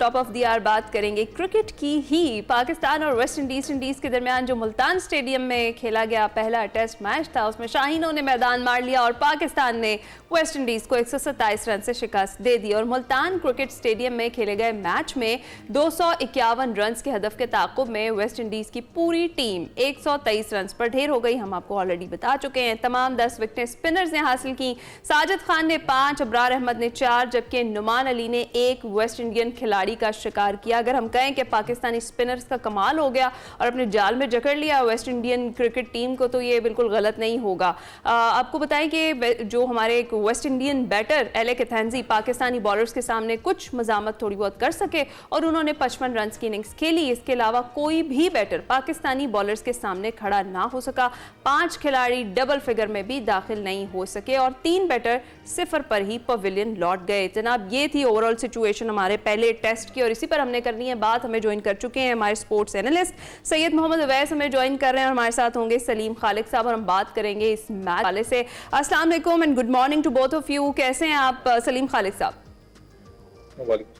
Top of the our बात करेंगे cricket की ही। पाकिस्तान और वेस्ट इंडीज के दरमियान जो मुल्तान स्टेडियम में खेला गया पहला टेस्ट मैच था, उसमें शाहीनों ने मैदान मार लिया और पाकिस्तान ने वेस्ट इंडीज को 127 रन से शिकस्त दे दी। और मुल्तान क्रिकेट स्टेडियम में खेले गए मैच में 251 रन के हदफ के ताक़ुब में वेस्ट इंडीज की पूरी टीम 123 रन पर ढेर हो गई। हम आपको ऑलरेडी बता चुके हैं। तमाम 10 विकेटें स्पिनर्स ने हासिल की। साजिद खान ने 5, अबरार अहमद ने 4, जबकि नुमान अली ने 1 वेस्ट इंडियन खिलाड़ी का शिकार किया। अगर हम कहें कि पाकिस्तानी स्पिनर्स का कमाल हो गया और अपने जाल में जकड़ लिया वेस्ट इंडियन क्रिकेट टीम को, तो ये बिल्कुल गलत नहीं होगा। आपको बताएं कि जो हमारे एक West Indian batter Alick Athanaze Pakistani bowlers के सामने कुछ मजामत थोड़ी बहुत कर सके और उन्होंने 55 रन की इनिंग्स खेली। इसके अलावा कोई भी बैटर पाकिस्तानी बॉलर्स के सामने खड़ा ना हो सका। 5 खिलाड़ी डबल फिगर में भी दाखिल नहीं हो सके और 3 बैटर 0 पर ही पवेलियन लौट गए। जनाब, ये थी ओवरऑल सिचुएशन हमारे पहले टेस्ट की और इसी पर हमने करनी है बात। हमें ज्वाइन कर चुके हैं हमारे स्पोर्ट्स एनालिस्ट सैयद मोहम्मद अवैस, हमें ज्वाइन कर रहे हैं और हमारे साथ होंगे सलीम खालिक साहब और हम बात करेंगे इस मैच वाले से। अस्सलाम वालेकुम and good morning to both of you. कैसे हैं आप सलीम खालिक साहब?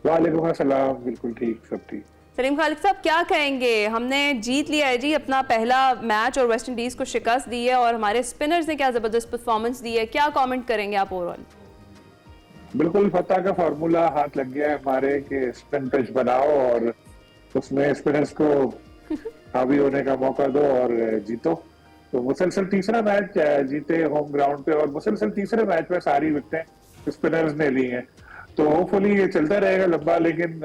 वालेकुम अस्सलाम, बिल्कुल ठीक, सब ठीक। सलीम खालिक साहब, क्या कहेंगे? हमने जीत लिया है जी अपना पहला मैच और वेस्ट इंडीज को शिकस्त दी है और हमारे स्पिनर्स ने क्या जबरदस्त परफॉर्मेंस दी है, क्या कमेंट करेंगे आप ओवरऑल? बिल्कुल फतह का फार्मूला हाथ लग गया है हमारे कि स्पिन पिच बनाओ और उसमें स्पिनर्स को हावी होने का मौका दो और जीतो। तो मुसलसल तीसरा मैच जीते होम ग्राउंड पे और मुसलसल तीसरे मैच में सारी विकेटें स्पिनर्स ने ली हैं। तो होपफुली ये चलता रहेगा लंबा, लेकिन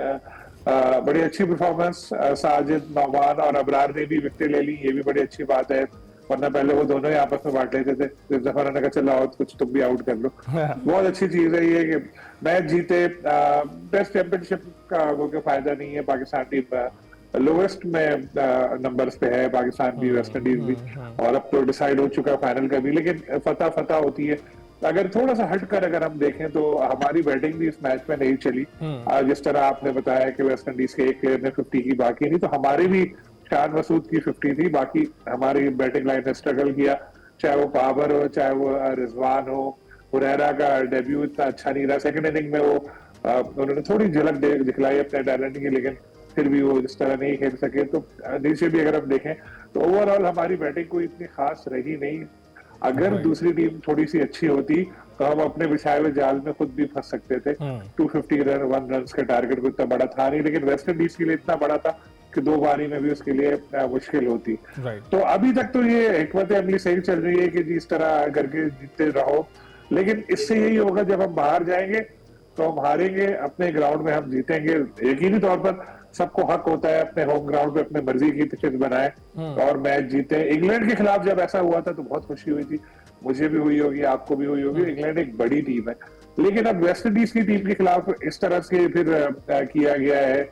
बड़ी अच्छी परफॉर्मेंस साजिद, नौमान और अबरार ने भी विकेटें ले ली, ये भी बड़ी अच्छी बात है, वरना पहले वो दोनों ही आपस में बांट लेते थे। इस दफा उन्होंने कहा चलो आओ कुछ तुम भी आउट कर लो। बहुत अच्छी चीज है ये कि मैच जीते। टेस्ट चैंपियनशिप का वो कोई फायदा नहीं है, पाकिस्तान टीम लोवेस्ट में नंबर्स पे है, पाकिस्तान भी वेस्ट इंडीज भी, और अब तो डिसाइड हो चुका फाइनल का भी, लेकिन फतह होती है। अगर थोड़ा सा हटकर अगर हम देखें तो हमारी बैटिंग भी इस मैच में नहीं चली। जिस तरह आपने बताया कि वेस्ट इंडीज के एक प्लेयर ने 50 की, बाकी नहीं, तो हमारी भी शान मसूद की 50 थी, बाकी हमारी बैटिंग लाइन ने स्ट्रगल किया, चाहे वो बाबर हो, चाहे वो रिजवान हो। हुरैरा का डेब्यू इतना अच्छा नहीं रहा, सेकंड इनिंग में वो उन्होंने थोड़ी झलक दिखलाई अपने टैलेंट की, लेकिन फिर भी वो इस तरह नहीं खेल सके। तो नीचे भी अगर हम देखें तो ओवरऑल हमारी बैटिंग कोई इतनी खास रही नहीं। अगर दूसरी टीम थोड़ी सी अच्छी होती तो हम अपने बिछाए हुए जाल में खुद भी फंस सकते थे। 250 रन 1 रन का टारगेट कोई इतना बड़ा था नहीं, लेकिन वेस्ट इंडीज के लिए इतना बड़ा था कि 2 बारी में भी उसके लिए मुश्किल होती। तो अभी तक तो ये हिकमत अमली सही चल रही है कि जिस तरह करके जीतते रहो, लेकिन इससे यही होगा जब हम बाहर जाएंगे तो हम हारेंगे, अपने ग्राउंड में हम जीतेंगे। यकीनी तौर पर सबको हक होता है अपने होम ग्राउंड पे अपने मर्जी की पिचेस बनाए और मैच जीते। इंग्लैंड के खिलाफ जब ऐसा हुआ था तो बहुत खुशी हुई थी, मुझे भी हुई होगी, आपको भी हुई होगी। इंग्लैंड एक बड़ी टीम है, लेकिन अब वेस्ट इंडीज की टीम के खिलाफ इस तरह से फिर किया गया है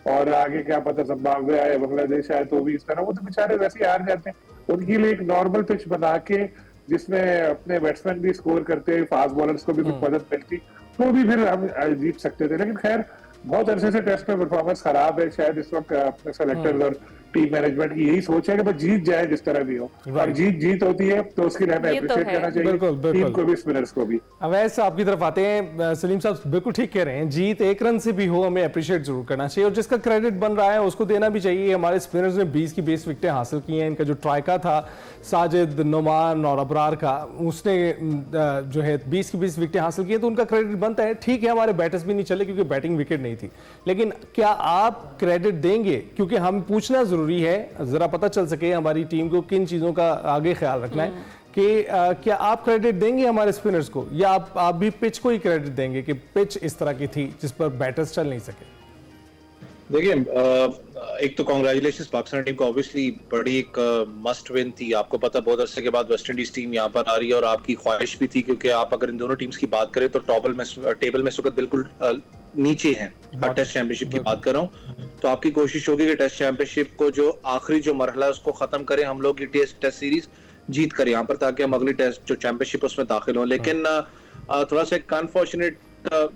और आगे क्या पता जिम्बाब्वे आए, बांग्लादेश आए तो भी इस तरह, वो तो बेचारे वैसे ही हार जाते हैं। उनके लिए एक नॉर्मल पिच बना के जिसमें अपने बैट्समैन भी स्कोर करते, फास्ट बॉलर्स को भी कुछ मदद मिलती, तो भी फिर हम जीत सकते थे। लेकिन खैर बहुत अरसे से टेस्ट में परफॉर्मेंस खराब है। शायद इस वक्त अपने सेलेक्टर्स और टीम मैनेजमेंट की यही सोच है कि बस जीत जाए जिस तरह भी हो, और जीत होती है तो उसके लिए हमें अप्रिशिएट करना चाहिए, टीम को भी स्पिनर्स को भी। अवैस आपकी तरफ आते हैं। सलीम साहब बिल्कुल ठीक कह रहे हैं, जीत 1 रन से भी हो हमें अप्रिशिएट जरूर करना चाहिए और जिसका क्रेडिट बन रहा है उसको देना भी चाहिए। हमारे स्पिनर्स ने 20 की 20 विकेटें हासिल की हैं। इनका जो ट्राइका था साजिद, नुमान और अबरार का, उसने जो है 20 की 20 विकेटें हासिल की हैं, तो उनका क्रेडिट बनता है। ठीक है, हमारे बैटर्स भी नहीं चले क्योंकि बैटिंग विकेट नहीं थी, लेकिन क्या आप क्रेडिट देंगे? क्योंकि हम पूछना जरूरी है, जरा पता चल सके हमारी टीम को किन चीजों का आगे ख्याल रखना है कि क्या आप क्रेडिट देंगे हमारे स्पिनर्स को, या आप भी पिच को ही क्रेडिट देंगे कि पिच इस तरह की थी जिस पर बैटर्स चल नहीं सके? देखिए, एक तो कांग्रेचुलेशंस पाकिस्तान टीम को, ऑब्वियसली बड़ी एक मस्ट विन थी। आपको पता बहुत अरसे के बाद वेस्ट इंडीज टीम यहाँ पर आ रही है और आपकी ख्वाहिश भी थी, क्योंकि आप अगर इन दोनों टीम्स की बात करें तो टेबल में इस वक्त बिल्कुल नीचे हैं। टेस्ट चैंपियनशिप की बात कर रहा हूँ, तो आपकी कोशिश होगी कि टेस्ट चैंपियनशिप को जो आखिरी जो मरहला है उसको खत्म करें हम लोग, टेस्ट सीरीज जीत कर यहाँ पर, ताकि हम अगली टेस्ट जो चैंपियनशिप उसमें दाखिल हों। लेकिन थोड़ा सा अनफॉर्चुनेट,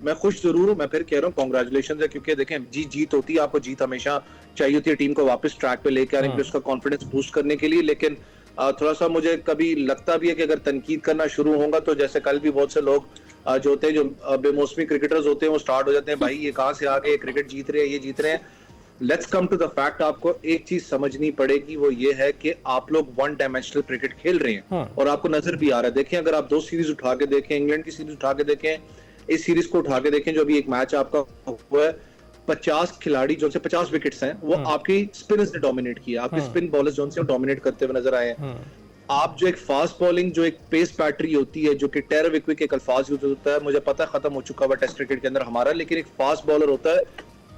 मैं खुश जरूर हूँ, मैं फिर कह रहा हूँ कांग्रेचुलेशन है, क्योंकि देखें जीत होती है, आपको जीत हमेशा चाहिए होती है टीम को वापस ट्रैक पे लेके आने के लिए, उसका कॉन्फिडेंस बूस्ट करने के लिए। लेकिन थोड़ा सा मुझे कभी लगता भी है कि अगर तनकीद करना शुरू होगा तो जैसे कल भी बहुत से लोग जो होते हैं, जो बेमौसमी क्रिकेटर्स होते हैं, वो स्टार्ट हो जाते हैं, भाई ये कहाँ से आ गए, क्रिकेट जीत रहे हैं, ये जीत रहे हैं। Let's come to the fact, आपको एक चीज समझनी पड़ेगी, वो ये है कि आप लोग वन डायमेंशनल क्रिकेट खेल रहे हैं और आपको नजर भी आ रहा है। देखें, अगर आप 2 सीरीज उठा के देखें, इंग्लैंड की सीरीज उठा के देखें, इस सीरीज को उठा के देखें, जो अभी एक मैच आपका हुआ है, 50 खिलाड़ी जो से 50 विकेट्स हैं, वो आपकी स्पिनर्स ने डोमिनेट किया, आपके स्पिन बॉलर्स जो से डोमिनेट करते हुए नजर आए हैं। आप जो एक फास्ट बॉलिंग, जो एक पेस बैटरी होती है, जो कि टेराविक्विक एक अल्फाज यूज होता है, मुझे पता है खत्म हो चुका हुआ टेस्ट क्रिकेट के अंदर हमारा, लेकिन एक फास्ट बॉलर होता है,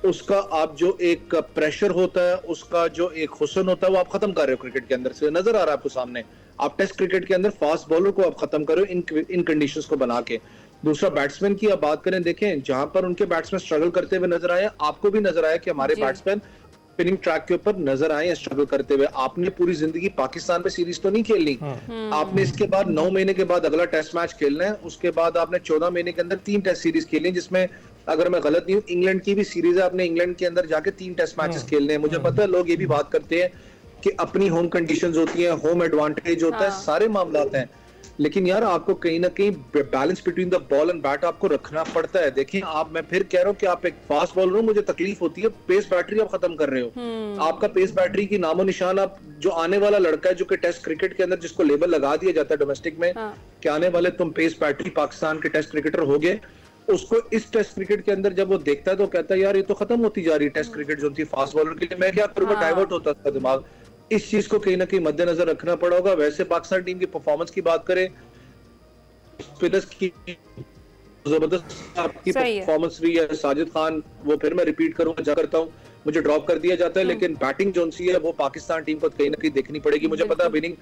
उसका आप जो एक प्रेशर होता है, उसका जो एक हुस्न होता है, वो आप खत्म कर रहे हो क्रिकेट के अंदर से, नजर आ रहा है आपको सामने। आप टेस्ट क्रिकेट के अंदर फास्ट बॉलर को आप खत्म कर रहे हो इन कंडीशंस को बना के। दूसरा, बैट्समैन की आप बात करें, देखें जहां पर उनके बैट्समैन स्ट्रगल करते हुए नजर आए, आपको भी नजर आया कि हमारे बैट्समैन स्पिनिंग ट्रैक के ऊपर नजर आए हैं स्ट्रगल करते हुए। आपने पूरी जिंदगी पाकिस्तान पे सीरीज तो नहीं खेलनी, आपने इसके बाद 9 महीने के बाद अगला टेस्ट मैच खेलना है, उसके बाद आपने 14 महीने के अंदर 3 टेस्ट सीरीज खेलनी, जिसमें अगर मैं गलत नहीं हूं इंग्लैंड की भी सीरीज है, आपने इंग्लैंड के अंदर जाके 3 टेस्ट मैचेस खेलने हैं। मुझे पता है लोग ये भी बात करते हैं कि अपनी होम कंडीशंस होती हैं, होम एडवांटेज होता है, सारे मामलात हैं, लेकिन यार आपको कहीं ना कहीं balance between the ball and bat आपको रखना पड़ता है। देखिए, आप, मैं फिर कह रहा हूँ कि आप एक फास्ट बॉलर हो, मुझे तकलीफ होती है, पेस बैटरी आप खत्म कर रहे हो। आपका पेस बैटरी की नामो निशान, आप जो आने वाला लड़का है जो कि टेस्ट क्रिकेट के अंदर जिसको लेबल लगा दिया जाता है डोमेस्टिक में कि आने वाले तुम पेस बैटरी पाकिस्तान के टेस्ट क्रिकेटर हो गए, उसको इस टेस्ट क्रिकेट के अंदर जब वो देखता है तो कहता है यार ये तो खत्म होती जा रही है टेस्ट क्रिकेट जो थी फास्ट बॉलर के लिए, मैं क्या करूंगा, डाइवर्ट होता है दिमाग। इस चीज को कहीं ना कहीं मद्देनजर रखना पड़ा होगा। वैसे पाकिस्तान टीम की परफॉर्मेंस की बात करें, स्पिनर्स की जबरदस्त आपकी परफॉर्मेंस रही है। साजिद खान, वो फिर मैं रिपीट करूंगा, जा करता हूं, मुझे ड्रॉप कर दिया जाता है, लेकिन बैटिंग जो सी है वो पाकिस्तान टीम को कहीं ना कहीं देखनी पड़ेगी। मुझे पता है विनिंग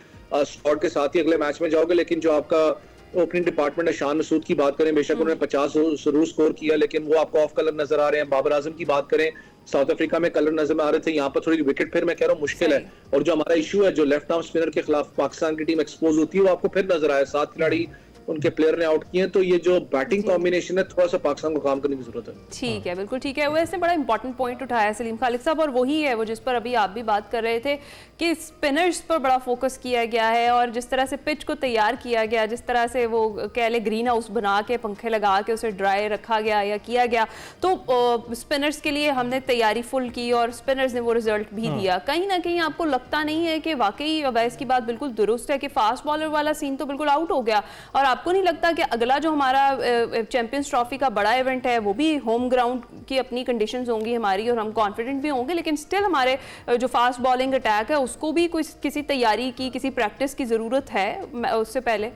स्क्वाड के साथ ही अगले मैच में जाओगे, लेकिन जो आपका ओपनिंग डिपार्टमेंट है, शान मसूद की बात करें, बेशक उन्होंने 50 जरूर स्कोर किया, लेकिन वो आपको ऑफ कलर नजर आ रहे हैं। बाबर आजम की बात करें, साउथ अफ्रीका में कलर नजर आ रहे थे, यहाँ पर थोड़ी विकेट फिर मैं कह रहा हूँ मुश्किल है। और जो हमारा इशू है, जो लेफ्ट आर्म स्पिनर के खिलाफ पाकिस्तान की टीम एक्सपोज होती है, वो आपको फिर नजर आया, 7 खिलाड़ी उनके प्लेयर ने आउट किए हैं। तो ये जो बैटिंग कॉम्बिनेशन है, थोड़ा सा पाकिस्तान को काम करने की जरूरत है। ठीक है, बिल्कुल ठीक है। वैसे बड़ा इंपॉर्टेंट पॉइंट उठाया सलीम खालिक साहब, और वही है वो जिस पर अभी आप भी बात कर रहे थे कि स्पिनर्स पर बड़ा फोकस किया गया है, और जिस तरह से पिच को तैयार किया गया, जिस तरह से वो कह ले ग्रीन हाउस बना के पंखे लगा के उसे ड्राई रखा गया या किया गया, तो स्पिनर्स के लिए हमने तैयारी फुल की और स्पिनर्स ने वो रिजल्ट भी दिया। कहीं ना कहीं आपको लगता नहीं है कि वाकई अवैस की बात बिल्कुल दुरुस्त है कि फास्ट बॉलर वाला सीन तो बिल्कुल आउट हो गया, और आपको नहीं लगता कि अगला जो हमारा चैंपियंस ट्रॉफी का बड़ा इवेंट है वो भी होम ग्राउंड की अपनी कंडीशंस होंगी हमारी, और हम कॉन्फिडेंट भी होंगे, लेकिन स्टिल हमारे जो फास्ट बॉलिंग अटैक है उसको भी किसी तैयारी की, किसी प्रैक्टिस की जरूरत है उससे पहले?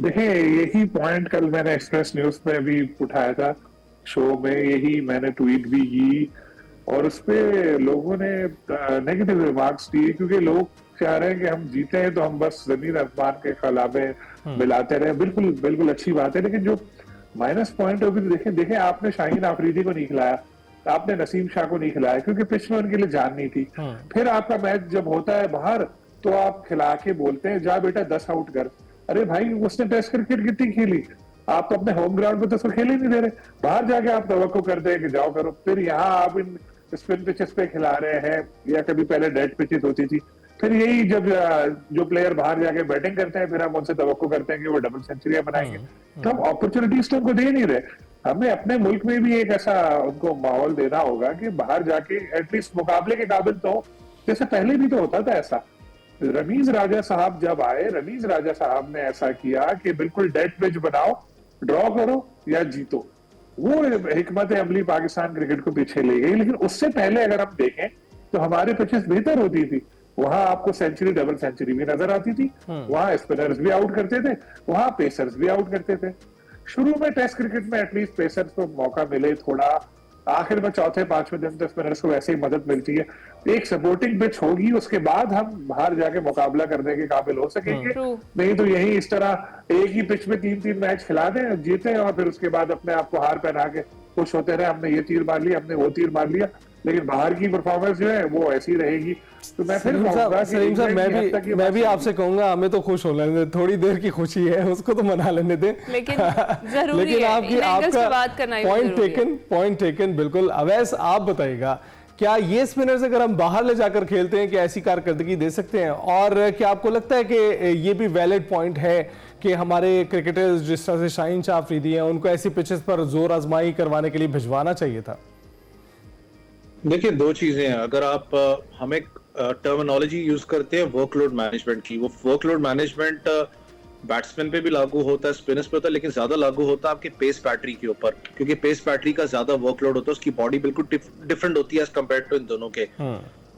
देखिए, यही पॉइंट कल मैंने एक्सप्रेस न्यूज में भी उठाया था शो में, यही मैंने ट्वीट भी की, और उस पे लोगों ने नेगेटिव रिमार्क्स दिए, क्योंकि लोग चाह रहे हैं कि हम जीते हैं तो हम बस जमीन आसमान के खिलाफे मिलाते रहे। बिल्कुल बिल्कुल अच्छी बात है, लेकिन जो माइनस पॉइंट है वो भी देखें, आपने शाहीन आफरीदी को नहीं खिलाया, आपने नसीम शाह को नहीं खिलाया, क्योंकि पिच में उनके लिए जान नहीं थी। फिर आपका मैच जब होता है बाहर, तो आप खिला के बोलते हैं जा बेटा 10 आउट कर। अरे भाई, उसने टेस्ट क्रिकेट कितनी खेली, आप तो अपने होम ग्राउंड पे तो उसको खेल ही नहीं दे रहे, बाहर जाके आप तवक्को करते हैं कि जाओ करो, फिर यहाँ आप इन स्पिन पिचेस पे खिला रहे हैं, या कभी पहले डेड पिचेस होती थी, फिर यही जब जो प्लेयर बाहर जाके बैटिंग करते हैं, फिर हम उनसे तवक्को करते हैं कि वो डबल सेंचुरियां बनाएंगे, तो हम अपॉर्चुनिटीज तो उनको दे नहीं रहे। हमें अपने मुल्क में भी एक ऐसा उनको माहौल देना होगा कि बाहर जाके एटलीस्ट मुकाबले के काबिल तो, जैसे पहले भी तो होता था ऐसा। रमीज राजा साहब जब आए, रमीज राजा साहब ने ऐसा किया कि बिल्कुल डेड पिच बनाओ, ड्रॉ करो या जीतो, वो हिकमत अमली पाकिस्तान क्रिकेट को पीछे ले गई। लेकिन उससे पहले अगर हम देखें तो हमारे पिचेस बेहतर होती थी, वहां आपको सेंचुरी डबल सेंचुरी भी नजर आती थी, वहां स्पिनर्स भी आउट करते थे, वहां पेसर्स भी आउट करते थे। शुरू में टेस्ट क्रिकेट में एटलीस्ट पेसर्स को मौका मिले थोड़ा, आखिर में चौथे पांचवें दिन तो स्पिनर्स को वैसे ही मदद मिलती है। एक सपोर्टिंग पिच होगी, उसके बाद हम बाहर जाके मुकाबला करने के काबिल हो सकेंगे। नहीं तो यही इस तरह एक ही पिच में 3-3 मैच खिला दें, जीते, और फिर उसके बाद अपने आप को हार पहना के खुश होते रहे, हमने ये तीर मार लिया, हमने वो तीर मार लिया, लेकिन बाहर की परफॉर्मेंस जो है वो ऐसी रहेगी। तो मैं फिर सलीम साहब, मैं भी आपसे कहूंगा हमें तो खुश हो लेने दे, थोड़ी देर की खुशी है उसको तो मना लेने दे, लेकिन जरूरी है, आपका पॉइंट टेकन बिल्कुल। अवैस, आप बताइएगा, क्या ये स्पिनर्स अगर हम बाहर ले जाकर खेलते हैं कि ऐसी कारकर्दगी दे सकते हैं, और क्या आपको लगता है कि ये भी वैलिड पॉइंट है कि हमारे क्रिकेटर्स जिस तरह से शाहीन शाह अफरीदी हैं उनको ऐसी पिचेस पर जोर आजमाई करवाने के लिए भिजवाना चाहिए था? देखिए, दो चीजें हैं। अगर आप हम एक टर्मिनोलॉजी यूज करते हैं वर्कलोड मैनेजमेंट की, वो वर्कलोड मैनेजमेंट बैट्समैन पे भी लागू होता है, स्पिनर्स पे होता है, लेकिन ज्यादा लागू होता है आपके पेस बैटरी के ऊपर, क्योंकि पेस बैटरी का ज्यादा वर्कलोड होता है, उसकी बॉडी बिल्कुल डिफरेंट होती है एज कम्पेयर टू इन दोनों के।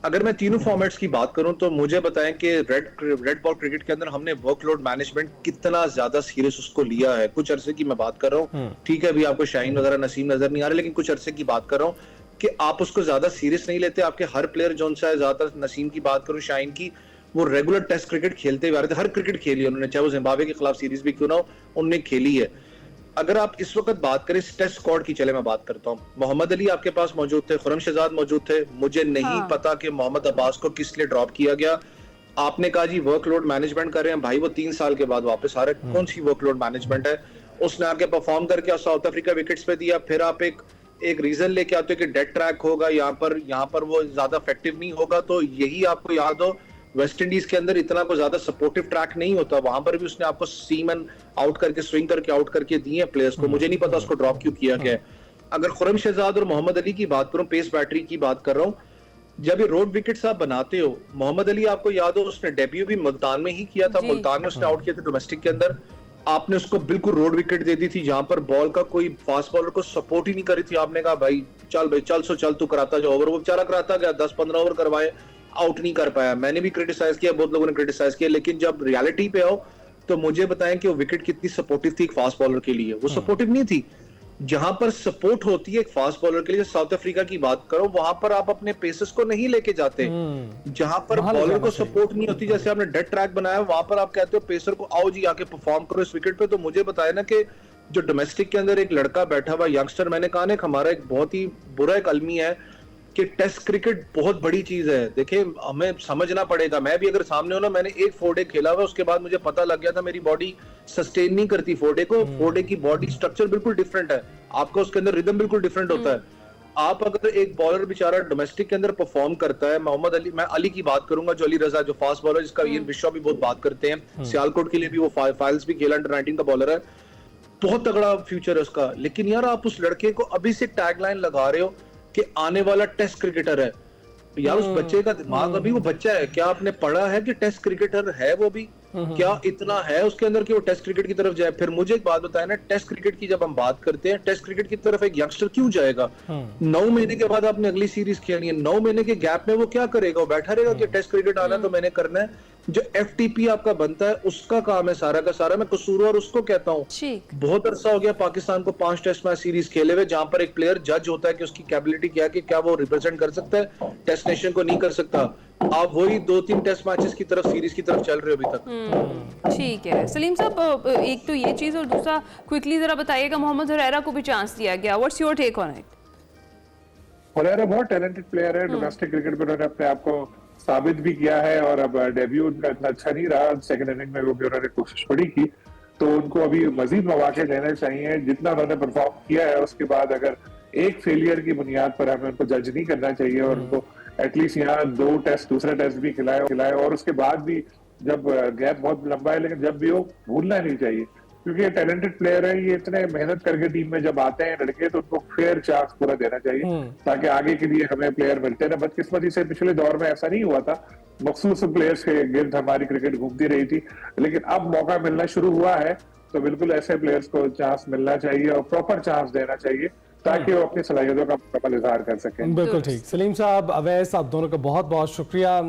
अगर मैं तीनों फॉर्मेट्स की बात करूं तो मुझे बताएं कि रेड बॉल क्रिकेट के अंदर हमने वर्कलोड मैनेजमेंट कितना ज्यादा सीरियस उसको लिया है। कुछ अरसे की मैं बात कर रहा हूँ, ठीक है, अभी आपको शाहीन वगैरह नसीम नजर नहीं आ रहे, लेकिन कुछ अरसे की बात कर रहा हूँ कि आप उसको ज्यादा सीरियस नहीं लेते। आपके हर प्लेयर जो सा है, ज्यादातर नसीम की बात करूं, शाहीन की, वो रेगुलर टेस्ट क्रिकेट खेलते हुए आ रहे थे, हर क्रिकेट खेली है उन्होंने, चाहे वो जिम्बाब्वे के खिलाफ सीरीज भी क्यों ना हो, उन्होंने खेली है। अगर आप इस वक्त बात करें टेस्ट स्क्वाड की, चले मैं बात करता हूँ, मोहम्मद अली आपके पास मौजूद थे, खुर्रम शहजाद मौजूद थे, मुझे नहीं पता कि मोहम्मद अब्बास को किस लिए ड्रॉप किया गया। आपने कहा जी वर्कलोड मैनेजमेंट कर रहे हैं, भाई वो 3 साल के बाद वापस आ रहे, कौन सी वर्कलोड मैनेजमेंट है? उसने आके परफॉर्म करके साउथ अफ्रीका विकेट्स पे दिया, फिर आप एक रीजन लेके आते हो कि डेड ट्रैक होगा, यहाँ पर वो ज्यादा इफेक्टिव नहीं होगा। तो यही आपको याद हो, वेस्ट इंडीज के अंदर इतना को ज्यादा सपोर्टिव ट्रैक नहीं होता, वहां पर भी उसने आपको सीमन आउट करके, स्विंग करके आउट करके दिए प्लेयर्स को। मुझे नहीं पता उसको ड्रॉप क्यों किया गया। अगर खुर्रम शहजाद और मोहम्मद अली की बात करूं, पेस बैटरी की बात कर रहा हूं, जब ये रोड विकेट्स आप बनाते हो, मोहम्मद अली आपको याद हो उसने डेब्यू भी मुल्तान में ही किया था, मुल्तान में उसने आउट किया था डोमेस्टिक के अंदर। आपने उसको बिल्कुल रोड विकेट दे दी थी, जहां पर बॉल का कोई फास्ट बॉलर को सपोर्ट ही नहीं करी थी। आपने कहा भाई चल तू कराता जो ओवर, वो बेचारा कराता गया, 10-15 ओवर करवाए, आउट नहीं कर पाया। मैंने भी क्रिटिसाइज किया, बहुत लोगों ने क्रिटिसाइज किया, लेकिन जब रियलिटी पे आओ तो मुझे बताएं कि वो विकेट कितनी सपोर्टिव थी एक फास्ट बॉलर के लिए। वो सपोर्टिव नहीं थी। जहां पर सपोर्ट होती है एक फास्ट बॉलर के लिए, साउथ अफ्रीका की बात करो, वहां पर आप अपने पेसर्स को नहीं लेके जाते। जहां पर बॉलर को सपोर्ट नहीं होती, जैसे आपने डेड ट्रैक बनाया, वहां पर आप कहते हो पेसर को आओ जी आके परफॉर्म करो इस विकेट पे। तो मुझे बताया ना कि जो डोमेस्टिक के अंदर एक लड़का बैठा हुआ यंगस्टर, मैंने कहा ना हमारा एक बहुत ही बुरा एक अलमी है कि टेस्ट क्रिकेट बहुत बड़ी चीज है। देखिए हमें समझना पड़ेगा। मैं भी अगर सामने हो ना, मैंने एक 4 डे खेला हुआ, उसके बाद मुझे पता लग गया था मेरी बॉडी सस्टेन नहीं करती 4 डे को। 4 डे की बॉडी स्ट्रक्चर बिल्कुल डिफरेंट है, आपका उसके अंदर रिदम बिल्कुल डिफरेंट होता है। आप अगर एक बॉलर बेचारा डोमेस्टिक के अंदर परफॉर्म करता है, मोहम्मद अली, मैं अली की बात करूंगा, जो अली रजा जो फास्ट बॉलर, जिसका ये विश्व भी बहुत बात करते हैं, सियालकोट के लिए भी वो फाइल्स भी खेला, अंडर 19 का बॉलर है, बहुत तगड़ा फ्यूचर है उसका। लेकिन यार आप उस लड़के को अभी से टैगलाइन लगा रहे हो कि आने वाला टेस्ट क्रिकेटर है। यार उस बच्चे का दिमाग, अभी वो बच्चा है, क्या आपने पढ़ा है कि टेस्ट क्रिकेटर है वो भी? क्या इतना है उसके अंदर कि वो टेस्ट क्रिकेट की तरफ जाए? फिर मुझे एक बात बताया ना, टेस्ट क्रिकेट की जब हम बात करते हैं, टेस्ट क्रिकेट की तरफ एक यंगस्टर क्यों जाएगा? 9 महीने के बाद आपने अगली सीरीज खेलनी है, 9 महीने के गैप में वो क्या करेगा? वो बैठा रहेगा कि टेस्ट क्रिकेट आना तो मैंने करना है। जो FTP आपका बनता है उसका काम है सारा का सारा। मैं कसूरवार उसको कहता हूँ। बहुत अरसा हो गया पाकिस्तान को 5 टेस्ट मैच सीरीज खेले हुए, जहां पर एक प्लेयर जज होता है कि उसकी कैपेबिलिटी क्या है, कि क्या वो रिप्रेजेंट कर सकता है टेस्ट नेशन को, नहीं कर सकता। आप वही 2-3 टेस्ट मैचेस की तरफ, सीरीज की तरफ चल रहे हो अभी तक। ठीक है सलीम साहब, एक तो ये चीज, और दूसरा क्विकली जरा बताइएगा, मोहम्मद हुरैरा को भी चांस दिया गया, what's your take on it? Huraira बहुत टैलेंटेड प्लेयर है, डोमेस्टिक क्रिकेट में उन्होंने अपने आप को साबित भी किया है, और अब डेब्यू उनका इतना अच्छा नहीं रहा, सेकंड इनिंग में वो भी उन्होंने कोशिश बड़ी की, तो उनको अभी मजीद मौके देने चाहिए। जितना उन्होंने परफॉर्म किया है उसके बाद अगर एक फेलियर की बुनियाद पर हमें उनको जज नहीं करना चाहिए, और उनको एटलीस्ट यहाँ 2 टेस्ट, दूसरा टेस्ट भी खिलाए, और उसके बाद भी जब गैप बहुत लंबा है, लेकिन जब भी हो भूलना नहीं चाहिए, क्योंकि ये टैलेंटेड प्लेयर है, ये इतने मेहनत करके टीम में जब आते हैं लड़के, तो उनको फेयर चांस पूरा देना चाहिए, ताकि आगे के लिए हमें प्लेयर मिलते हैं। बदकिस्मती से पिछले दौर में ऐसा नहीं हुआ था, मखसूस प्लेयर्स के गिर्द हमारी क्रिकेट घूमती रही थी, लेकिन अब मौका मिलना शुरू हुआ है, तो बिल्कुल ऐसे प्लेयर्स को चांस मिलना चाहिए और प्रॉपर चांस देना चाहिए, ताकि वो अपनी सलाहियतों का मुकम्मल इजहार कर सकें। बिल्कुल ठीक। सलीम साहब, अवैस, आप दोनों का बहुत बहुत शुक्रिया।